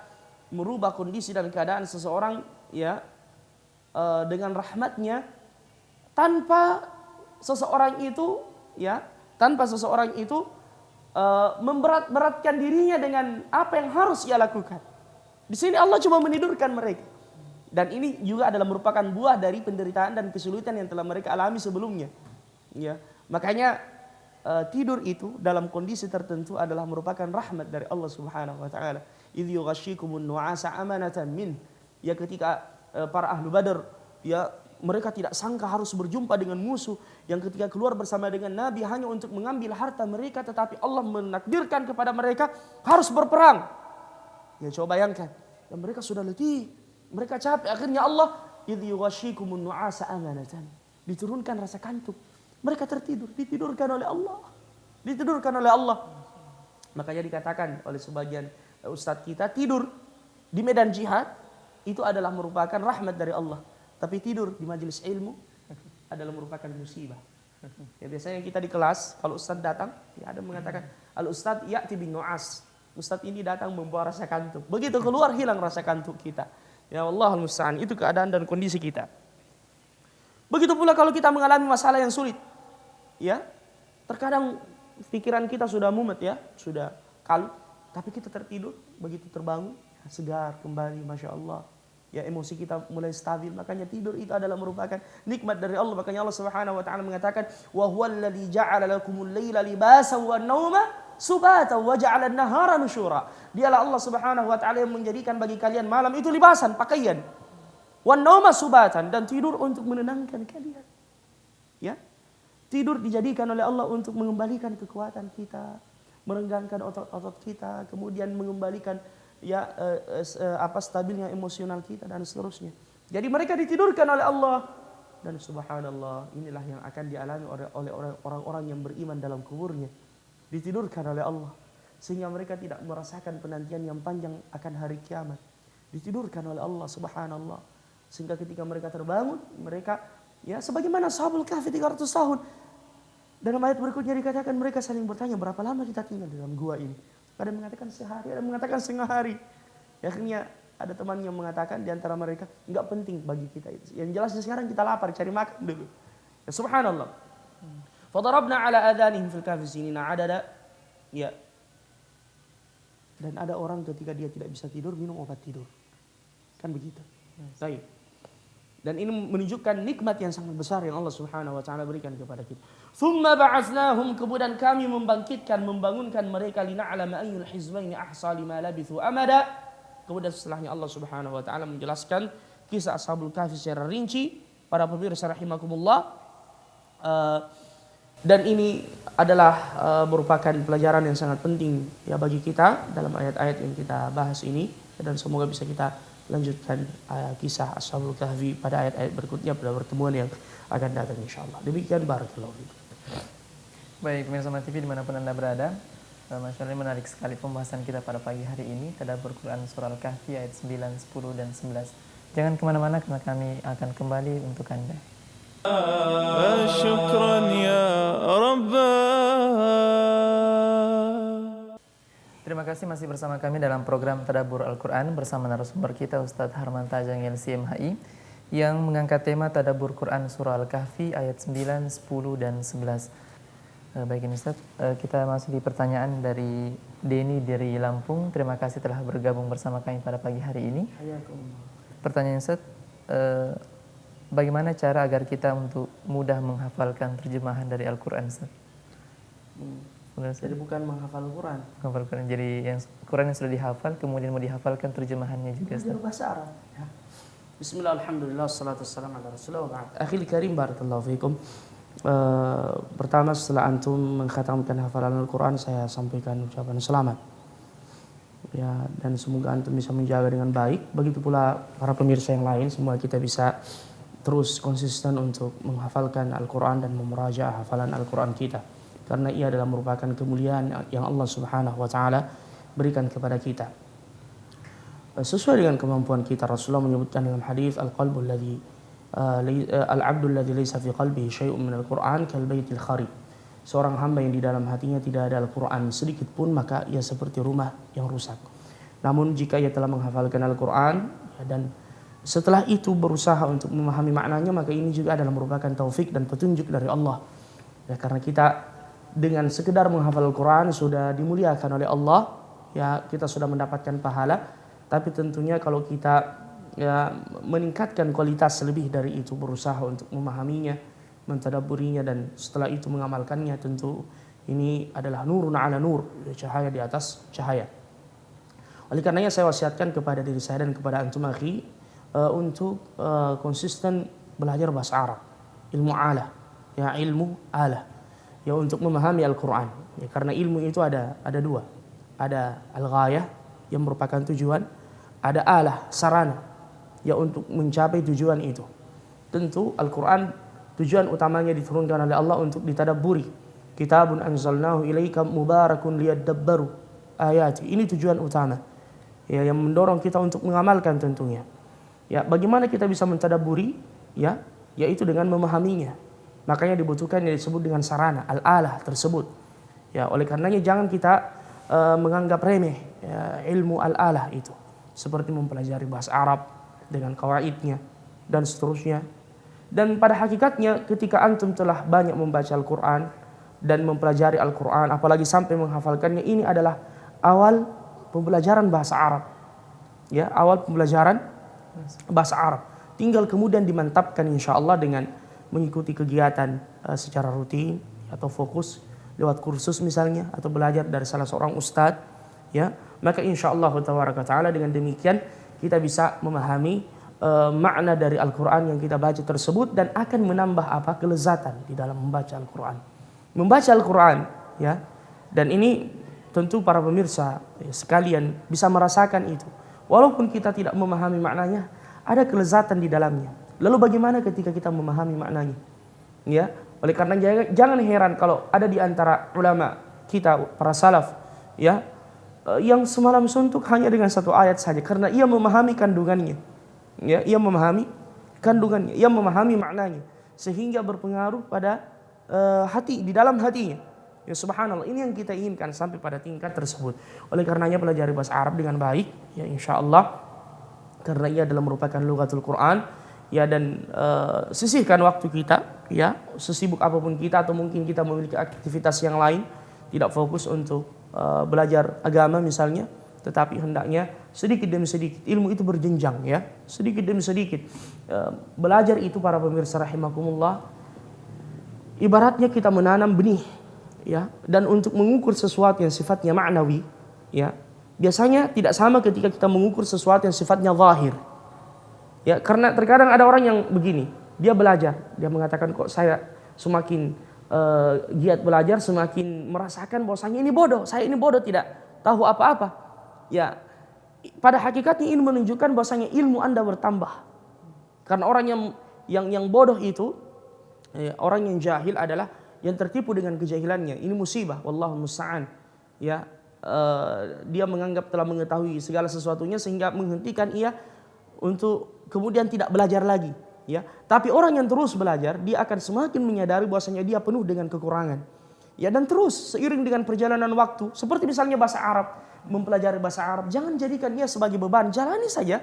merubah kondisi dan keadaan seseorang ya dengan rahmatnya tanpa seseorang itu memberat-beratkan dirinya dengan apa yang harus ia lakukan. Di sini Allah cuma menidurkan mereka. Dan ini juga adalah merupakan buah dari penderitaan dan kesulitan yang telah mereka alami sebelumnya. Ya, makanya tidur itu dalam kondisi tertentu adalah merupakan rahmat dari Allah Subhanahu wa taala. Idz yughashshikumun nu'asa amanatan min. Ya, ketika para ahlu Badar ya mereka tidak sangka harus berjumpa dengan musuh yang ketika keluar bersama dengan Nabi hanya untuk mengambil harta mereka, tetapi Allah menakdirkan kepada mereka harus berperang. Ya coba bayangkan, dan mereka sudah letih, mereka capek, akhirnya Allah idz yughashshikumun nu'asa amanatan, diturunkan rasa kantuk. Mereka tertidur, ditidurkan oleh Allah. Makanya dikatakan oleh sebagian ustadz kita, tidur di medan jihad itu adalah merupakan rahmat dari Allah. Tapi tidur di majelis ilmu adalah merupakan musibah. Ya biasanya kita di kelas, kalau ustadz datang, ya ada mengatakan, al-ustadz ya'ti bin nu'as. Ustadz ini datang membawa rasa kantuk. Begitu keluar hilang rasa kantuk kita. Ya Allah al-musta'an, itu keadaan dan kondisi kita. Begitu pula kalau kita mengalami masalah yang sulit. Ya, terkadang pikiran kita sudah mumet ya, sudah kalut, tapi kita tertidur, begitu terbangun, segar kembali, Masya Allah. Ya, emosi kita mulai stabil, makanya tidur itu adalah merupakan nikmat dari Allah. Makanya Allah Subhanahu wa taala mengatakan, "Wa huwallazi ja'ala lakumul laila libasan wan nauma subata wa ja'ala an-nahara nusyura." Dialah Allah Subhanahu wa taala yang menjadikan bagi kalian malam itu libasan, pakaian. Wan nauma subatan, dan tidur untuk menenangkan kalian. Ya. Tidur dijadikan oleh Allah untuk mengembalikan kekuatan kita, merenggangkan otot-otot kita, kemudian mengembalikan stabilnya emosional kita dan seterusnya. Jadi mereka ditidurkan oleh Allah, dan subhanallah, inilah yang akan dialami oleh orang-orang yang beriman dalam kuburnya. Ditidurkan oleh Allah sehingga mereka tidak merasakan penantian yang panjang akan hari kiamat. Ditidurkan oleh Allah subhanallah sehingga ketika mereka terbangun, mereka ya sebagaimana Ashabul Kahfi 300 tahun. Dalam ayat berikutnya dikatakan mereka saling bertanya, berapa lama kita tinggal di dalam gua ini? Ada yang mengatakan sehari, ada yang mengatakan setengah hari. Akhirnya ada teman yang mengatakan di antara mereka, enggak penting bagi kita itu. Yang jelas sekarang kita lapar, cari makan dulu. Ya, subhanallah. Fadarabna ala adhanihim fil kahfi sinina adada. Ya. Dan ada orang ketika dia tidak bisa tidur, minum obat tidur. Kan begitu. Baik. Dan ini menunjukkan nikmat yang sangat besar yang Allah Subhanahu wa taala berikan kepada kita. Tsumma ba'atsnahum, kemudian kami membangunkan mereka lina'lama ayyul hizbaini ahsa lima labithu amada. Kemudian setelahnya Allah Subhanahu wa taala menjelaskan kisah Ashabul Kahfi secara rinci. Para pemirsa rahimakumullah, dan ini adalah merupakan pelajaran yang sangat penting ya bagi kita dalam ayat-ayat yang kita bahas ini, dan semoga bisa kita lanjutkan kisah Ashabul Kahfi pada ayat-ayat berikutnya pada pertemuan yang akan datang insyaallah. Demikian barakallahu fiikum. Baik, pemirsa TV dimanapun Anda berada, Masya Allah, menarik sekali pembahasan kita pada pagi hari ini, Tadabbur Quran Surah Al-Kahfi ayat 9, 10, dan 11. Jangan kemana-mana karena kami akan kembali untuk Anda. Syukran ya Terima kasih masih bersama kami dalam program Tadabbur Al-Quran bersama narasumber kita Ustadz Harman Tajang LCMHI yang mengangkat tema Tadabbur Quran Surah Al-Kahfi ayat 9, 10, dan 11. Baik ini Ustadz, kita masuk di pertanyaan dari Denny dari Lampung. Terima kasih telah bergabung bersama kami pada pagi hari ini. Pertanyaan Ustadz, bagaimana cara agar kita untuk mudah menghafalkan terjemahan dari Al-Quran Ustadz? Jadi bukan menghafal Quran. Menghafal Quran. Jadi yang Quran yang sudah dihafal kemudian mau dihafalkan terjemahannya juga. Belajar bahasa Arab. Ya. Bismillah, alhamdulillah, salatu wassalamu ala rasulillah wa ba'd. Akhil karim, barakallahu fiikum. Pertama setelah antum mengkhatamkan hafalan Al-Quran, saya sampaikan ucapan selamat. Ya, dan semoga antum bisa menjaga dengan baik. Begitu pula para pemirsa yang lain, semoga kita bisa terus konsisten untuk menghafalkan Al-Quran dan memurajaah hafalan Al-Quran kita, karena ia adalah merupakan kemuliaan yang Allah Subhanahu wa Ta'ala berikan kepada kita. Sesuai dengan kemampuan kita, Rasulullah menyebutkan dalam hadis al-qalbul ladzi al-'abdul ladzi laysa fi qalbihi syai'un min al-Qur'an kal baitil kharib. Seorang hamba yang di dalam hatinya tidak ada Al-Quran sedikit pun, maka ia seperti rumah yang rusak. Namun jika ia telah menghafalkan Al-Quran dan setelah itu berusaha untuk memahami maknanya, maka ini juga adalah merupakan taufik dan petunjuk dari Allah. Ya, karena kita dengan sekedar menghafal Al-Quran sudah dimuliakan oleh Allah, ya kita sudah mendapatkan pahala. Tapi tentunya kalau kita meningkatkan kualitas lebih dari itu, berusaha untuk memahaminya, mentadabburinya, dan setelah itu mengamalkannya, tentu ini adalah nurun ala nur, cahaya di atas cahaya. Oleh karenanya saya wasiatkan kepada diri saya dan kepada antum akhi untuk konsisten belajar bahasa Arab, ilmu ala, ya ilmu ala, ya untuk memahami Al-Quran. Ya, karena ilmu itu ada dua, ada al-ghayah yang merupakan tujuan, ada alah, sarana, ya untuk mencapai tujuan itu. Tentu Al-Quran tujuan utamanya diturunkan oleh Allah untuk ditadabburi. Kitabun anzalnahu ilaika mubarakun liyadabbaru ayati. Ini tujuan utama, ya, yang mendorong kita untuk mengamalkan tentunya. Ya, bagaimana kita bisa mentadabburi? Ya, yaitu dengan memahaminya. Makanya dibutuhkan yang disebut dengan sarana, al-alah tersebut. Ya, oleh karenanya jangan kita menganggap remeh ya, ilmu al-alah itu, seperti mempelajari bahasa Arab dengan kawaidnya dan seterusnya. Dan pada hakikatnya ketika antum telah banyak membaca Al-Quran dan mempelajari Al-Quran, apalagi sampai menghafalkannya, ini adalah awal pembelajaran bahasa Arab. Ya, awal pembelajaran bahasa Arab. Tinggal kemudian dimantapkan insya Allah dengan mengikuti kegiatan secara rutin atau fokus lewat kursus misalnya, atau belajar dari salah seorang ustadz, ya, maka insya Allah Ta'ala dengan demikian kita bisa memahami makna dari Al-Quran yang kita baca tersebut, dan akan menambah apa? Kelezatan di dalam membaca Al-Quran. Membaca Al-Quran, ya, dan ini tentu para pemirsa ya, sekalian bisa merasakan itu. Walaupun kita tidak memahami maknanya, ada kelezatan di dalamnya. Lalu bagaimana ketika kita memahami maknanya? Ya, oleh karena jangan heran kalau ada di antara ulama kita, para salaf, ya, yang semalam suntuk hanya dengan satu ayat saja, karena ia memahami kandungannya. Ya, ia memahami kandungannya, ia memahami maknanya, sehingga berpengaruh pada hati, di dalam hatinya. Ya subhanallah, ini yang kita inginkan sampai pada tingkat tersebut. Oleh karenanya pelajari bahasa Arab dengan baik, ya insya Allah, karena ia adalah merupakan lughatul Quran, ya, dan sisihkan waktu kita, ya, sesibuk apapun kita, atau mungkin kita memiliki aktivitas yang lain, tidak fokus untuk belajar agama misalnya, tetapi hendaknya sedikit demi sedikit, ilmu itu berjenjang, ya, sedikit demi sedikit. Belajar itu para pemirsa rahimakumullah, ibaratnya kita menanam benih, ya, dan untuk mengukur sesuatu yang sifatnya ma'nawi, ya, biasanya tidak sama ketika kita mengukur sesuatu yang sifatnya zahir. Ya, karena terkadang ada orang yang begini, dia belajar, dia mengatakan kok saya semakin giat belajar, semakin merasakan bahwasanya ini bodoh, saya ini bodoh, tidak tahu apa-apa. Ya, pada hakikatnya ini menunjukkan bahwasanya ilmu Anda bertambah. Karena orang yang bodoh itu, ya, orang yang jahil adalah yang tertipu dengan kejahilannya. Ini musibah, wallahu musta'an. Ya, dia menganggap telah mengetahui segala sesuatunya sehingga menghentikan ia untuk kemudian tidak belajar lagi, ya. Tapi orang yang terus belajar, dia akan semakin menyadari bahwasanya dia penuh dengan kekurangan. Ya, dan terus seiring dengan perjalanan waktu, seperti misalnya bahasa Arab, mempelajari bahasa Arab, jangan jadikan dia sebagai beban, jalani saja.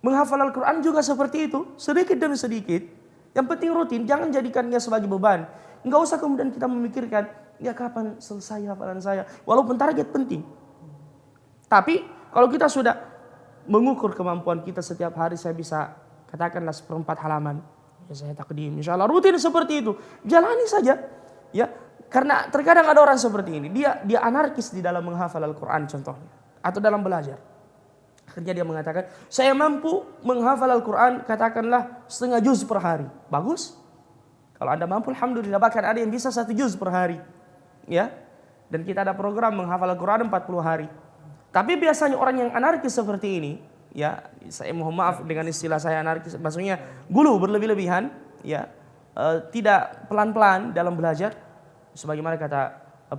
Menghafal Al-Quran juga seperti itu, sedikit demi sedikit. Yang penting rutin, jangan jadikannya sebagai beban. Enggak usah kemudian kita memikirkan, ya kapan selesai hafalan saya, walaupun target penting. Tapi kalau kita sudah mengukur kemampuan kita, setiap hari saya bisa katakanlah 1/4 halaman, ya saya takdim, insya Allah rutin seperti itu, jalani saja, ya. Karena terkadang ada orang seperti ini, dia anarkis di dalam menghafal Al-Quran contohnya, atau dalam belajar. Akhirnya dia mengatakan, saya mampu menghafal Al-Quran katakanlah 1/2 juz per hari. Bagus, kalau Anda mampu alhamdulillah, bahkan ada yang bisa 1 juz per hari, ya. Dan kita ada program menghafal Al-Quran 40 hari. Tapi biasanya orang yang anarkis seperti ini, ya saya mohon maaf dengan istilah saya anarkis, maksudnya gulu berlebih-lebihan, ya tidak pelan-pelan dalam belajar, sebagaimana kata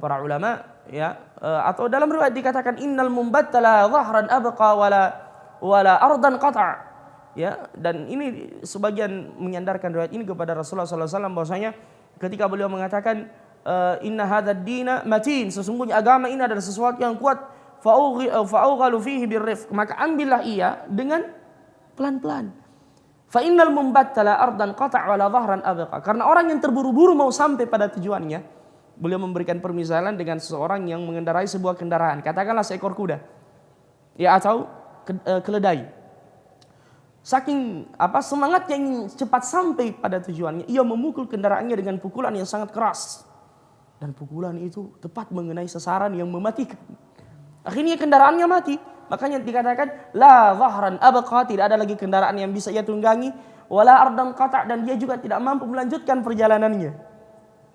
para ulama, ya atau dalam riwayat dikatakan innal mumbattala dhahran abqa wala ardan qata', ya, dan ini sebagian menyandarkan riwayat ini kepada Rasulullah SAW bahwasanya ketika beliau mengatakan inna hadzal dina matin, sesungguhnya agama ini adalah sesuatu yang kuat, fa'ughalu fihi birrifq, maka ambillah ia dengan pelan-pelan. Fa innal mumbattala ardan qata' wala dhahran abqa, karena orang yang terburu-buru mau sampai pada tujuannya, beliau memberikan permisalan dengan seseorang yang mengendarai sebuah kendaraan, katakanlah seekor kuda, ya, atau keledai. Saking semangatnya ingin cepat sampai pada tujuannya, ia memukul kendaraannya dengan pukulan yang sangat keras, dan pukulan itu tepat mengenai sasaran yang mematikan. Akhirnya kendaraannya mati. Makanya dikatakan la dhahran abqa, tidak ada lagi kendaraan yang bisa ia tunggangi, wala ardan qata', dan dia juga tidak mampu melanjutkan perjalanannya.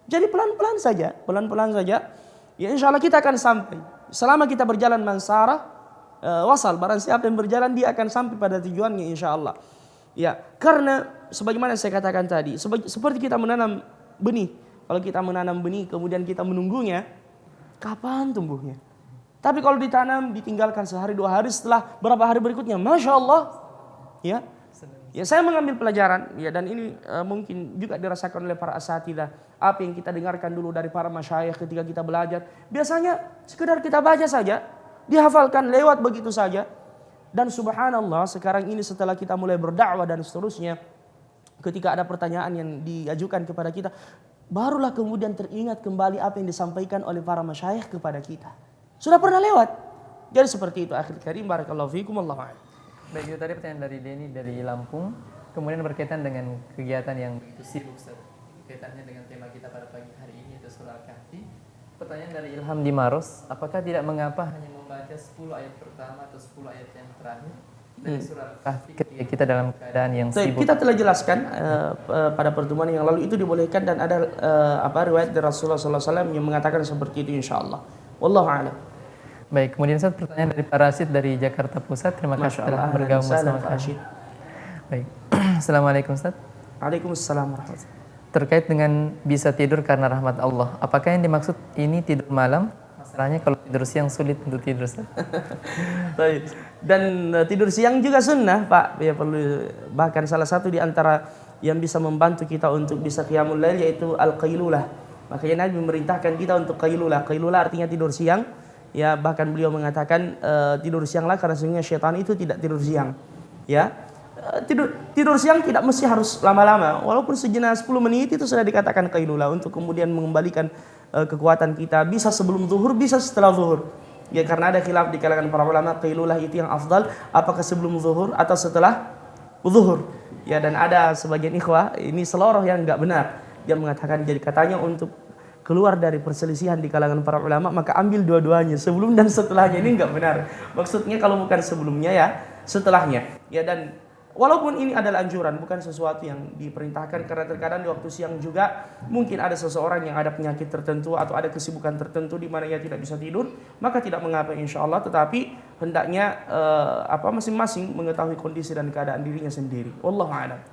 Jadi pelan-pelan saja, ya insyaallah kita akan sampai. Selama kita berjalan mansara wasal, barang siapa yang berjalan dia akan sampai pada tujuannya insyaallah. Ya, karena sebagaimana saya katakan tadi, seperti kita menanam benih. Kalau kita menanam benih kemudian kita menunggunya, kapan tumbuhnya? Tapi kalau ditanam, ditinggalkan sehari 2 hari, setelah berapa hari berikutnya, masya Allah, ya, saya mengambil pelajaran, ya, dan ini mungkin juga dirasakan oleh para asatidzah. Apa yang kita dengarkan dulu dari para masyayikh ketika kita belajar, biasanya sekedar kita baca saja, dihafalkan lewat begitu saja. Dan subhanallah, sekarang ini setelah kita mulai berdakwah dan seterusnya, ketika ada pertanyaan yang diajukan kepada kita, barulah kemudian teringat kembali apa yang disampaikan oleh para masyayikh kepada kita. Sudah pernah lewat. Jadi seperti itu akhir karim, barakallahu fikum, wallahu a'lam. Baik, itu tadi pertanyaan dari Denny dari Lampung. Kemudian berkaitan dengan kegiatan yang sibuk, Ustaz. Kaitannya dengan tema kita pada pagi hari ini, itu surah Al-Kahfi. Pertanyaan dari Ilham di Maros, apakah tidak mengapa hanya membaca 10 ayat pertama atau 10 ayat yang terakhir dari surah Al-Kahfi ketika kita dalam keadaan yang sibuk? Kita telah jelaskan pada pertemuan yang lalu itu dibolehkan, dan ada riwayat dari Rasulullah SAW yang mengatakan seperti itu insyaallah. Wallahu a'lam. Baik, kemudian Ustaz, pertanyaan dari Pak Rashid dari Jakarta Pusat. Terima kasih telah bergabung bersama kami. Baik. Assalamualaikum Ustaz. Waalaikumsalam warahmatullahi. Terkait dengan bisa tidur karena rahmat Allah, apakah yang dimaksud ini tidur malam? Masalahnya kalau tidur siang sulit untuk tidur, Ustaz. Baik. Dan tidur siang juga sunnah, Pak. Ya, perlu, bahkan salah satu di antara yang bisa membantu kita untuk bisa qiyamul lail yaitu al-qailulah. Makanya Nabi memerintahkan kita untuk qailulah. Qailulah artinya tidur siang. Ya, bahkan beliau mengatakan tidur sianglah karena sesungguhnya syaitan itu tidak tidur siang. Ya. Tidur siang tidak mesti harus lama-lama. Walaupun sejenak 10 menit itu sudah dikatakan qailulah untuk kemudian mengembalikan kekuatan kita. Bisa sebelum zuhur, bisa setelah zuhur. Ya, karena ada khilaf di kalangan para ulama qailulah itu yang afdal, apakah sebelum zuhur atau setelah zuhur. Ya, dan ada sebagian ikhwah, ini seloroh yang enggak benar. Dia mengatakan jadi katanya untuk keluar dari perselisihan di kalangan para ulama maka ambil dua-duanya, sebelum dan setelahnya. Ini enggak benar. Maksudnya kalau bukan sebelumnya ya setelahnya. Ya, dan walaupun ini adalah anjuran, bukan sesuatu yang diperintahkan, karena terkadang di waktu siang juga mungkin ada seseorang yang ada penyakit tertentu atau ada kesibukan tertentu di mana ia tidak bisa tidur, maka tidak mengapa insyaallah, tetapi hendaknya masing-masing mengetahui kondisi dan keadaan dirinya sendiri. Wallahu a'lam.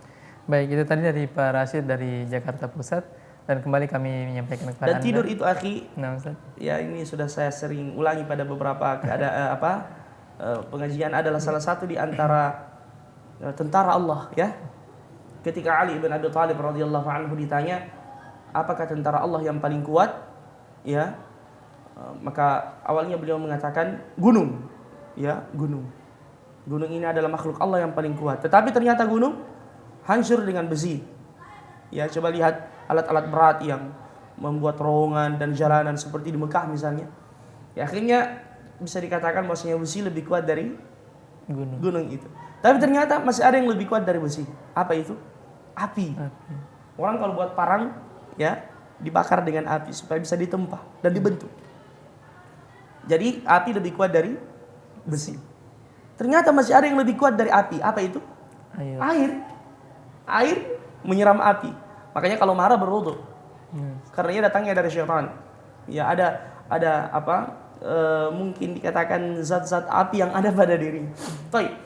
Baik, itu tadi dari Pak Rashid dari Jakarta Pusat. Dan kembali kami menyampaikan kepada Anda. Dan tidur itu akhi, nah, Ustaz, ya ini sudah saya sering ulangi pada beberapa pengajian, adalah salah satu di antara tentara Allah, ya. Ketika Ali bin Abi Thalib radhiyallahu anhu ditanya, apakah tentara Allah yang paling kuat? Ya. Maka awalnya beliau mengatakan gunung. Ya, gunung. Gunung ini adalah makhluk Allah yang paling kuat. Tetapi ternyata gunung hancur dengan besi. Ya, coba lihat alat-alat berat yang membuat terowongan dan jalanan seperti di Mekah misalnya. Ya, akhirnya bisa dikatakan bahwasanya besi lebih kuat dari gunung itu. Tapi ternyata masih ada yang lebih kuat dari besi. Apa itu? Api. Orang kalau buat parang, ya, dibakar dengan api supaya bisa ditempa dan dibentuk. Jadi api lebih kuat dari besi. Ternyata masih ada yang lebih kuat dari api. Apa itu? Air menyiram api. Makanya kalau marah berwudu. Karena ia datangnya dari syaitan. Ya, ada mungkin dikatakan zat-zat api yang ada pada diri. Baik.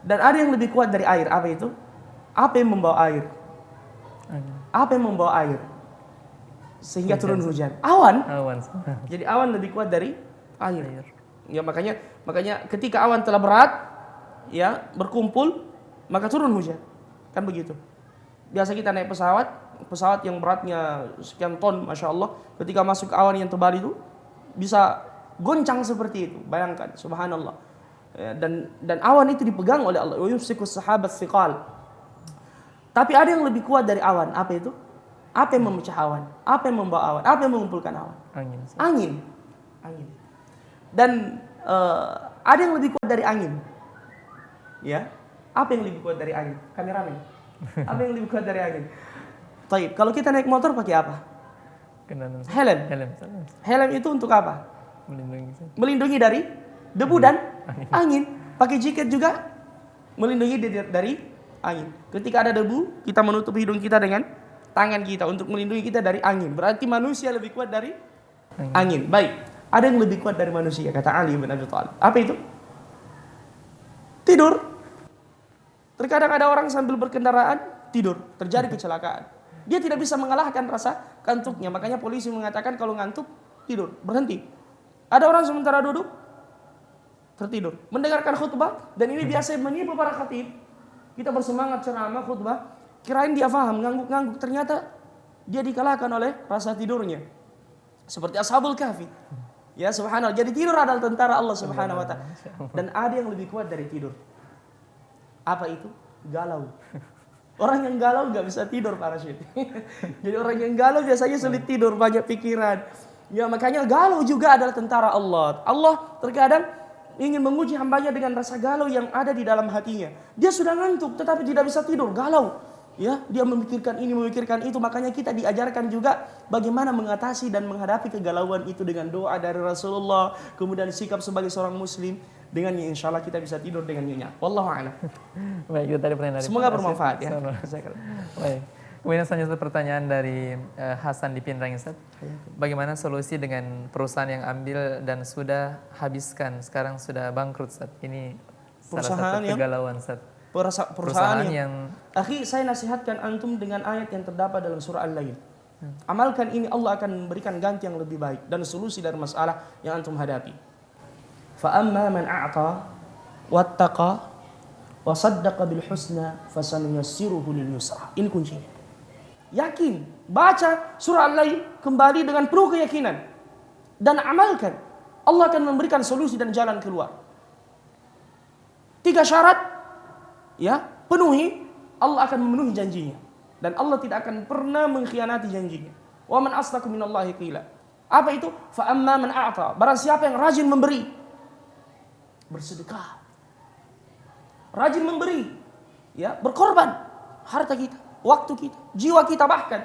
Dan ada yang lebih kuat dari air. Apa itu? Apa yang membawa air? Angin. Apa yang membawa air? Sehingga Hujan. turun hujan. Awan. Awan. Jadi awan lebih kuat dari air. Ya makanya ketika awan telah berat, ya berkumpul, maka turun hujan. Kan begitu. Biasa kita naik pesawat yang beratnya sekian ton, masya Allah, ketika masuk ke awan yang tebal itu bisa goncang seperti itu. Bayangkan, subhanallah. Ya, dan awan itu dipegang oleh Allah. Yumsikus sahabat thiqal. Tapi ada yang lebih kuat dari awan. Apa itu? Apa yang memecah awan? Apa yang membawa awan? Apa yang mengumpulkan awan? Angin. Dan ada yang lebih kuat dari angin. Ya. Apa yang lebih kuat dari angin? Kameramen. Apa yang lebih kuat dari angin? Baik, kalau kita naik motor pakai apa? Helm. Helm itu untuk apa? Melindungi dari debu dan angin. Pakai jaket juga melindungi dari angin. Ketika ada debu, kita menutup hidung kita dengan tangan kita untuk melindungi kita dari angin. Berarti manusia lebih kuat dari angin. Baik, ada yang lebih kuat dari manusia, kata Ali bin Abi Thalib. Apa itu? Tidur. Terkadang ada orang sambil berkendaraan tidur, terjadi kecelakaan. Dia tidak bisa mengalahkan rasa kantuknya. Makanya polisi mengatakan kalau ngantuk, tidur, berhenti. Ada orang sementara duduk, tertidur, mendengarkan khutbah, dan ini biasa menipu para khatib. Kita bersemangat ceramah khutbah, kirain dia faham, ngangguk-ngangguk, ternyata dia dikalahkan oleh rasa tidurnya. Seperti Ashabul Kahfi. Ya subhanallah, jadi tidur adalah tentara Allah subhanahu wa ta'ala. Dan ada yang lebih kuat dari tidur. Apa itu? Galau. Orang yang galau gak bisa tidur, para syekh. Jadi orang yang galau biasanya sulit tidur, banyak pikiran. Ya makanya galau juga adalah tentara Allah. Allah terkadang ingin menguji hambanya dengan rasa galau yang ada di dalam hatinya. Dia sudah ngantuk tetapi tidak bisa tidur, galau. Ya, dia memikirkan ini, memikirkan itu. Makanya kita diajarkan juga bagaimana mengatasi dan menghadapi kegalauan itu dengan doa dari Rasulullah, kemudian sikap sebagai seorang muslim. Dengannya insya Allah kita bisa tidur dengan nyenyak. Wallahu a'lam. Baik, itu tadi pertanyaan dari semoga bermanfaat ya. Baik. Kemudian selanjutnya pertanyaan dari Hasan di Pinrang, Ustaz. Bagaimana solusi dengan perusahaan yang ambil dan sudah habiskan, sekarang sudah bangkrut, Ustaz? Ini salah satu kegalauan, Ustaz. Perusahaan yang akhi, saya nasihatkan antum dengan ayat yang terdapat dalam surah Al-Lail. Amalkan ini, Allah akan memberikan ganti yang lebih baik dan solusi dari masalah yang antum hadapi. Fa amma man a'ta wattaqa wa saddaqa bil husna fasanuyassiruhu lil yusra. Ini kuncinya. Yakin, baca surah Al-Lail kembali dengan penuh keyakinan dan amalkan. Allah akan memberikan solusi dan jalan keluar. 3 syarat, ya, penuhi, Allah akan memenuhi janjinya. Dan Allah tidak akan pernah mengkhianati janjinya. Wa man asdaqu minallahi qila. Apa itu? Fa amma man a'ta. Barang siapa yang rajin memberi, bersedekah, rajin memberi, ya, berkorban harta kita, waktu kita, jiwa kita bahkan.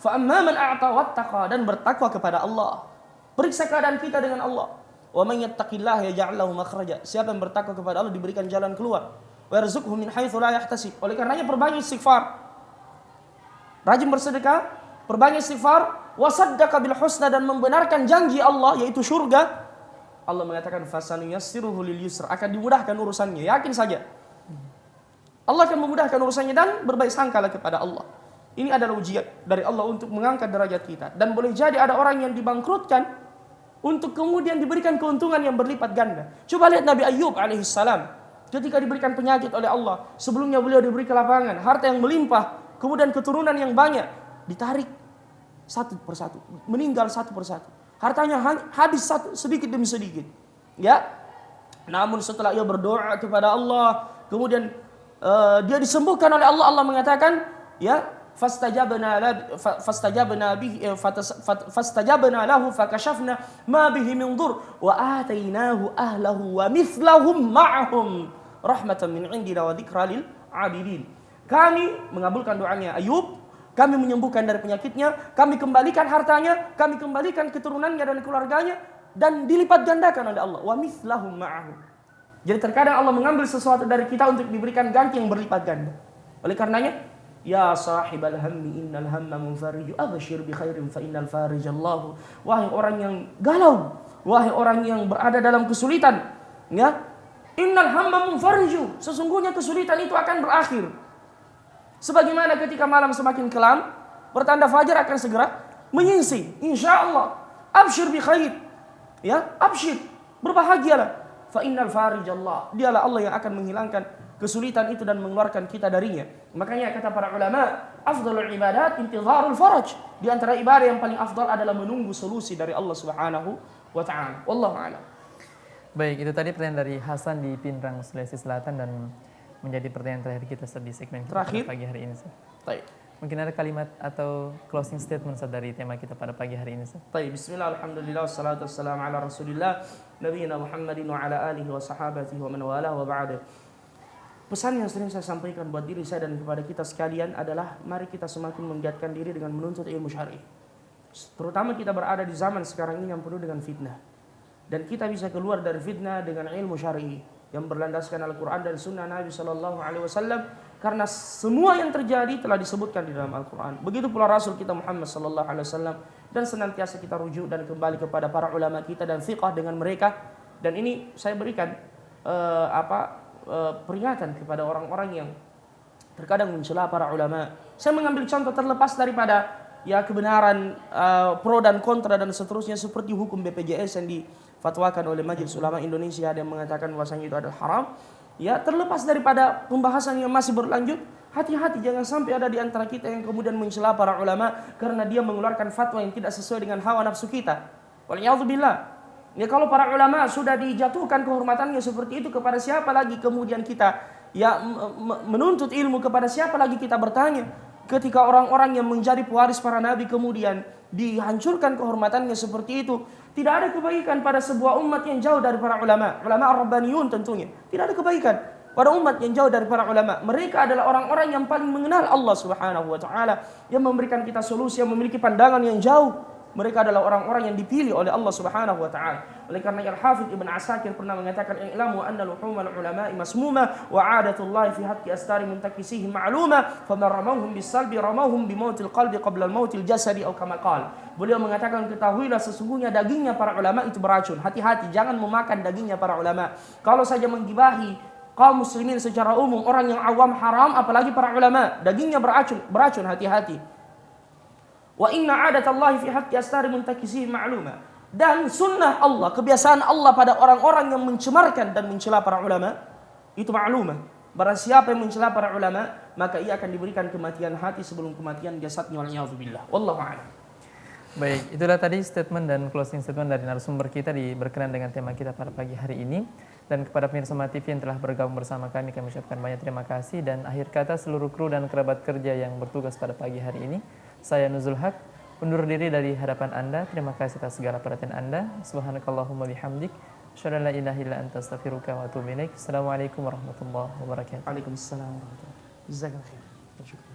Fa amma man a'ta wattaqa, dan bertakwa kepada Allah. Periksa keadaan kita dengan Allah. Wa man yattaqillaha yaj'al lahu makhraja. Siapa yang bertakwa kepada Allah diberikan jalan keluar. Wa yarzuqhu min haitsu la yahtasib. Oleh karenanya perbanyak istighfar. Rajin bersedekah, perbanyak istighfar, wa saddaqa bil husna, dan membenarkan janji Allah yaitu surga. Allah mengatakan fasanuyassiruhu lil yusra, akan dimudahkan urusannya. Yakin saja. Allah akan memudahkan urusannya dan berbaik sangkalah kepada Allah. Ini adalah ujian dari Allah untuk mengangkat derajat kita. Dan boleh jadi ada orang yang dibangkrutkan untuk kemudian diberikan keuntungan yang berlipat ganda. Coba lihat Nabi Ayyub alaihissalam. Ketika diberikan penyakit oleh Allah, sebelumnya beliau diberi kelapangan, harta yang melimpah, kemudian keturunan yang banyak, ditarik satu persatu, meninggal satu persatu. Hartanya habis sedikit demi sedikit. Ya. Namun setelah ia berdoa kepada Allah, kemudian dia disembuhkan oleh Allah. Allah mengatakan, ya, fastajabna lahu fakashafna ma bihi min dhur wa atainahu ahlahu wa mithlahum ma'ahum rahmatan min indina wa dzikra lil 'abidin. Kami mengabulkan doanya Ayub, kami menyembuhkan dari penyakitnya, kami kembalikan hartanya, kami kembalikan keturunannya dan keluarganya, dan dilipat gandakan oleh Allah. Wa mithlahum ma'ahum. Jadi terkadang Allah mengambil sesuatu dari kita untuk diberikan ganti yang berlipat ganda. Oleh karenanya, ya sahibal hammi innal hamma munfariju abshir bi khairin fa innal farijallahu. Wahai orang yang galau, wahai orang yang berada dalam kesulitan, ya, Innal hamma munfariju. Sesungguhnya kesulitan itu akan berakhir. Sebagaimana ketika malam semakin kelam, pertanda fajar akan segera menyingsing. Insyaallah. Absyir bi khair. Ya, absyir. Berbahagialah. Fa innal farijallah. Dialah Allah yang akan menghilangkan kesulitan itu dan mengeluarkan kita darinya. Makanya kata para ulama, afdhalul ibadat intizarul faraj. Di antara ibadah yang paling afdal adalah menunggu solusi dari Allah Subhanahu wa taala. Wallahu a'lam. Baik, itu tadi pertanyaan dari Hasan di Pinrang, Sulawesi Selatan dan menjadi pertanyaan terakhir kita di segmen kita pada pagi hari ini. Baik. Mungkin ada kalimat atau closing statement dari tema kita pada pagi hari ini. Baik, bismillah, alhamdulillah, wassalatu wassalamu ala rasulillah, nabiyina Muhammadin wa ala alihi wa sahabatihi wa man wala wa ba'da. Pesan yang sering saya sampaikan buat diri saya dan kepada kita sekalian adalah mari kita semakin menggiatkan diri dengan menuntut ilmu syar'i. Terutama kita berada di zaman sekarang ini yang penuh dengan fitnah. Dan kita bisa keluar dari fitnah dengan ilmu syar'i yang berlandaskan Al-Quran dan Sunnah Nabi SAW, karena semua yang terjadi telah disebutkan di dalam Al-Quran. Begitu pula Rasul kita Muhammad SAW, dan senantiasa kita rujuk dan kembali kepada para ulama kita dan fiqh dengan mereka. Dan ini saya berikan peringatan kepada orang-orang yang terkadang mencela para ulama. Saya mengambil contoh terlepas daripada kebenaran pro dan kontra dan seterusnya, seperti hukum BPJS yang difatwakan oleh Majelis Ulama Indonesia, ada yang mengatakan bahwasanya itu adalah haram. Terlepas daripada pembahasan yang masih berlanjut, hati-hati jangan sampai ada di antara kita yang kemudian mencela para ulama karena dia mengeluarkan fatwa yang tidak sesuai dengan hawa nafsu kita. Waliyadzubillah. Kalau para ulama sudah dijatuhkan kehormatannya seperti itu, kepada siapa lagi kemudian kita menuntut ilmu, kepada siapa lagi kita bertanya? Ketika orang-orang yang menjadi pewaris para nabi kemudian dihancurkan kehormatannya seperti itu, tidak ada kebaikan pada sebuah umat yang jauh dari para ulama. Ulama ar-rabbaniyun tentunya. Tidak ada kebaikan pada umat yang jauh dari para ulama. Mereka adalah orang-orang yang paling mengenal Allah Subhanahu wa taala, yang memberikan kita solusi, yang memiliki pandangan yang jauh. Mereka adalah orang-orang yang dipilih oleh Allah Subhanahu wa taala. Oleh karena Al-Hafidz Ibn Asakir pernah mengatakan, "I'lamu anna luhumal ulama'i masmuma wa 'adatullahi fi haqqi astari muntakisihim ma'luma, faman ramawhum bis-salbi ramawhum bimautil qalbi qabla al-mautil jasadi aw kama qala." Beliau mengatakan, ketahuilah sesungguhnya dagingnya para ulama itu beracun. Hati-hati jangan memakan dagingnya para ulama. Kalau saja menggibahi kaum muslimin secara umum, orang yang awam haram, apalagi para ulama, dagingnya beracun, hati-hati. Wa inna 'adatallahi fi haqqi astari muntakisihi ma'luma. Dan sunnah Allah, kebiasaan Allah pada orang-orang yang mencemarkan dan mencela para ulama itu ma'lumah. Barang siapa yang mencela para ulama, maka ia akan diberikan kematian hati sebelum kematian jasadnya, waliyadzubillah. Wallahu a'lam. Baik, itulah tadi statement dan closing statement dari narasumber kita berkenaan dengan tema kita pada pagi hari ini. Dan kepada pemirsa Mata TV yang telah bergabung bersama kami ucapkan banyak terima kasih. Dan akhir kata seluruh kru dan kerabat kerja yang bertugas pada pagi hari ini, saya Nuzul Haq undur diri dari hadapan Anda. Terima kasih atas segala perhatian Anda. Subhanakallahumma bihamdik, asyhadu an la ilaha illa anta astaghfiruka wa atubu ilaik. Assalamualaikum warahmatullahi wabarakatuh. Waalaikumsalam warahmatullahi wabarakatuh. Jazakallahu khairan.